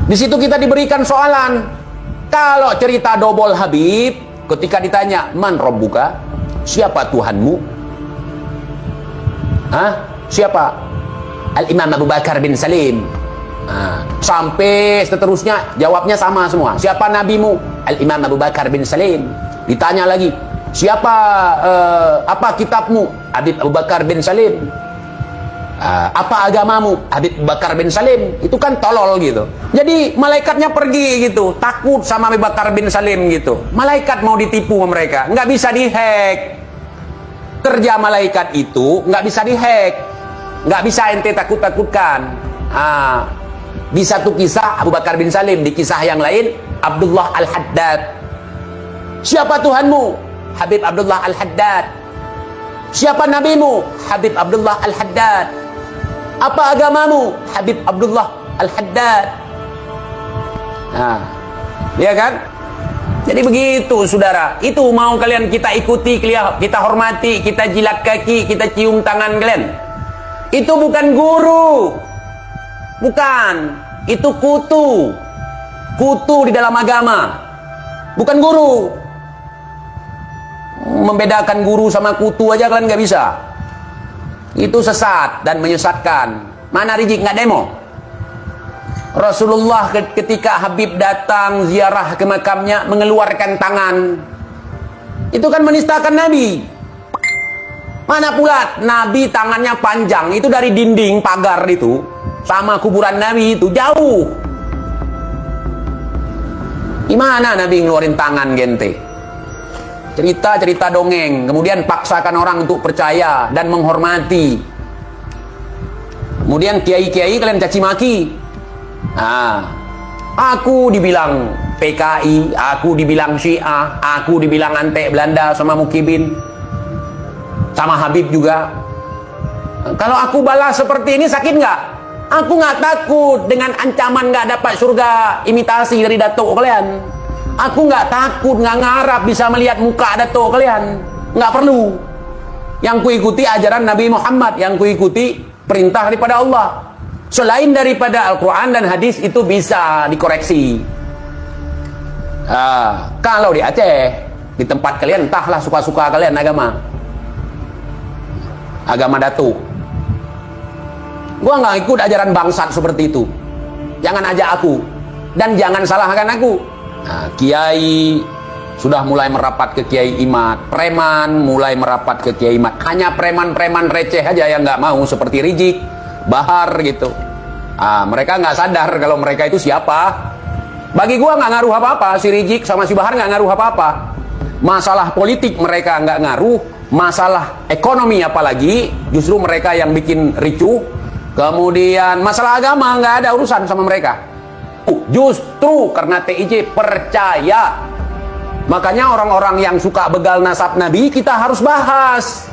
Di situ kita diberikan soalan. Kalau cerita dobol Habib, ketika ditanya, man rabbuka? Siapa Tuhanmu? Hah? Siapa? Al-Imam Abu Bakar bin Salim. Sampai seterusnya jawabnya sama semua. Siapa nabimu? Al-Imam Abu Bakar bin Salim. Ditanya lagi, siapa apa kitabmu? Habib Abu Bakar bin Salim. Apa agamamu? Habib Abu Bakar bin Salim. Itu kan tolol gitu. Jadi malaikatnya pergi gitu, takut sama Abu Bakar bin Salim gitu. Malaikat mau ditipu sama mereka, nggak bisa dihack. Kerja malaikat itu nggak bisa dihack, nggak bisa ente takut-takutkan. Di satu kisah Abu Bakar bin Salim, di kisah yang lain Abdullah Al-Haddad. Siapa Tuhanmu? Habib Abdullah Al-Haddad. Siapa nabimu? Habib Abdullah Al-Haddad. Apa agamamu? Habib Abdullah Al-Haddad. Ya kan? Jadi begitu saudara. Itu mau kalian kita ikuti, kita hormati, kita jilat kaki, kita cium tangan kalian. Itu bukan guru. Bukan. Itu kutu. Kutu di dalam agama. Bukan guru. Membedakan guru sama kutu aja kalian nggak bisa. Itu sesat dan menyesatkan. Mana Rizik nggak demo? Rasulullah ketika Habib datang ziarah ke makamnya mengeluarkan tangan. Itu kan menistakan Nabi. Mana pula Nabi tangannya panjang. Itu dari dinding pagar itu sama kuburan Nabi itu jauh. Gimana Nabi ngeluarin tangan gente? Cerita-cerita dongeng, kemudian paksakan orang untuk percaya dan menghormati. Kemudian kiai-kiai kalian caci maki. Aku dibilang PKI, aku dibilang Syiah, aku dibilang antek Belanda sama Mukibin, sama Habib juga. Kalau aku balas seperti ini sakit nggak? Aku nggak takut dengan ancaman nggak dapat surga imitasi dari datuk kalian. Aku nggak takut, nggak ngarap bisa melihat muka datuk kalian. Nggak perlu. Yang kuikuti ajaran Nabi Muhammad, yang kuikuti perintah daripada Allah. Selain daripada Al-Quran dan hadis itu bisa dikoreksi. Kalau di Aceh, di tempat kalian entahlah suka-suka kalian agama datuk. Gua nggak ikut ajaran bangsat seperti itu. Jangan ajak aku dan jangan salahkan aku. Kiai sudah mulai merapat ke Kiai Imad, preman mulai merapat ke Kiai Imad. Hanya preman-preman receh aja yang nggak mau, seperti Rizik, Bahar gitu. Mereka nggak sadar kalau mereka itu siapa. Bagi gua nggak ngaruh apa-apa, si Rizik sama si Bahar nggak ngaruh apa-apa. Masalah politik mereka nggak ngaruh, masalah ekonomi apalagi justru mereka yang bikin ricuh. Kemudian masalah agama nggak ada urusan sama mereka. Justru karena TIJ percaya. Makanya orang-orang yang suka begal nasab Nabi kita harus bahas.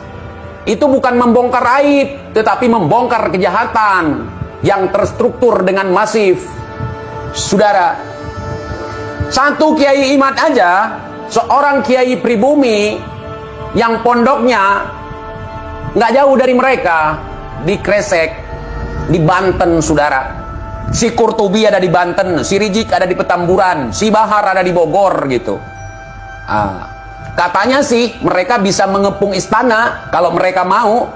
Itu bukan membongkar aib, tetapi membongkar kejahatan yang terstruktur dengan masif. Saudara, satu Kiai Imad aja, seorang Kiai pribumi yang pondoknya nggak jauh dari mereka, di Kresek, di Banten, saudara. Si Qurtubi ada di Banten, si Rizik ada di Petamburan, si Bahar ada di Bogor gitu. Katanya sih mereka bisa mengepung istana kalau mereka mau.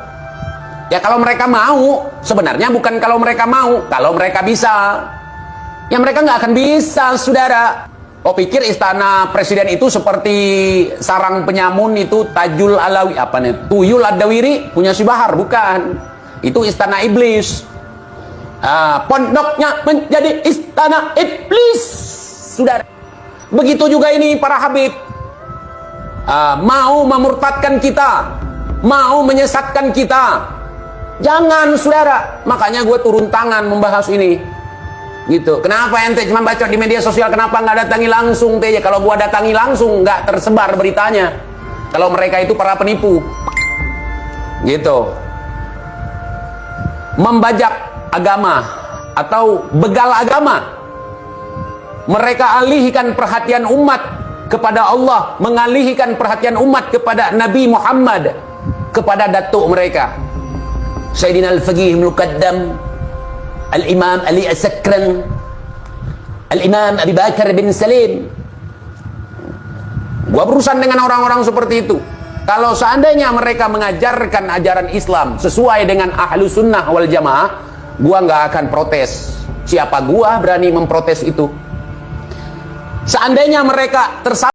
Ya kalau mereka mau, sebenarnya bukan kalau mereka mau, kalau mereka bisa. Ya mereka nggak akan bisa, saudara. Oh pikir istana presiden itu seperti sarang penyamun itu Tajul Alawi, apa nih? Tuyul Ad-Dawiri punya si Bahar, bukan. Itu istana iblis. Pondoknya menjadi istana iblis, saudara. Begitu juga ini para Habib. Mau memurtadkan kita, mau menyesatkan kita. Jangan, saudara. Makanya gue turun tangan membahas ini. Gitu. Kenapa ente cuma baca di media sosial? Kenapa nggak datangi langsung? Kalau gue datangi langsung nggak tersebar beritanya. Kalau mereka itu para penipu. Gitu. Membajak agama atau begal agama. Mereka alihkan perhatian umat kepada Allah, mengalihkan perhatian umat kepada Nabi Muhammad, kepada datuk mereka. Sayyidina Al-Faqih Muqaddam Al-Imam Ali As-Sakran Al-Imam Abi Bakar bin Salim. Gua berurusan dengan orang-orang seperti itu. Kalau seandainya mereka mengajarkan ajaran Islam sesuai dengan ahlu sunnah wal jamaah, gua nggak akan protes. Siapa gua berani memprotes itu? Seandainya mereka tersambung